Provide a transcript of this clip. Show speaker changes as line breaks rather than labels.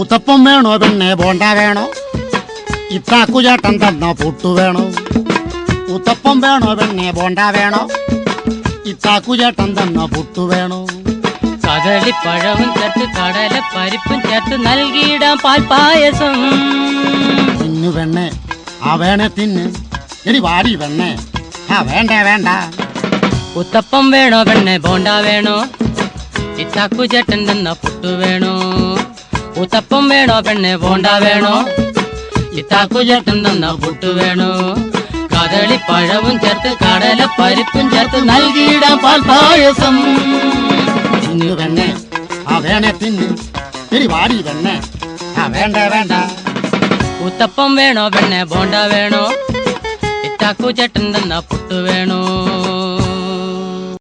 ഉത്തപ്പം വേണോ പെണ്ണെ ബോണ്ട വേണോ? ഇത്താക്കു ചേട്ടൻ തന്ന പുട്ടു വേണോ? ഉത്തപ്പം വേണോ പെണ്ണെ ബോണ്ട വേണോ? ഇത്താക്കു ചേട്ടൻ തന്ന പുട്ടു വേണോ?
കദളിപ്പഴവും ചേർത്ത് കടല പരിപ്പും ചേർത്ത് നൽകിയിടാം പാൽപ്പായസം.
തിന്നു പെണ്ണെ ആ വേണേ തിന്ന്. എടി വാടി പെണ്ണെ ആ വേണ്ട വേണ്ട.
ഉത്തപ്പം വേണോ പെണ്ണെ ബോണ്ട വേണോ? ഇത്താക്കു ചേട്ടൻ തന്ന പുട്ടു വേണോ? ഉത്തപ്പം വേണോ പെണ്ണെ ബോണ്ട വേണോ? ഇത്താക്കു ചേട്ടൻ തന്ന പുട്ടു വേണോ? കദളിപ്പഴവും ചേർത്ത് കടല പരിപ്പും ചേർത്ത് നൽകിയിടാം പാൽപ്പായസം.
തിന്നു പെണ്ണെ ആ വേണേ തിന്ന്. എടി വാടി പെണ്ണെ ആ വേണ്ട വേണ്ട.
ഉത്തപ്പം വേണോ പെണ്ണെ ബോണ്ട വേണോ? ഇത്താക്കു ചേട്ടൻ തന്ന പുട്ടു വേണോ?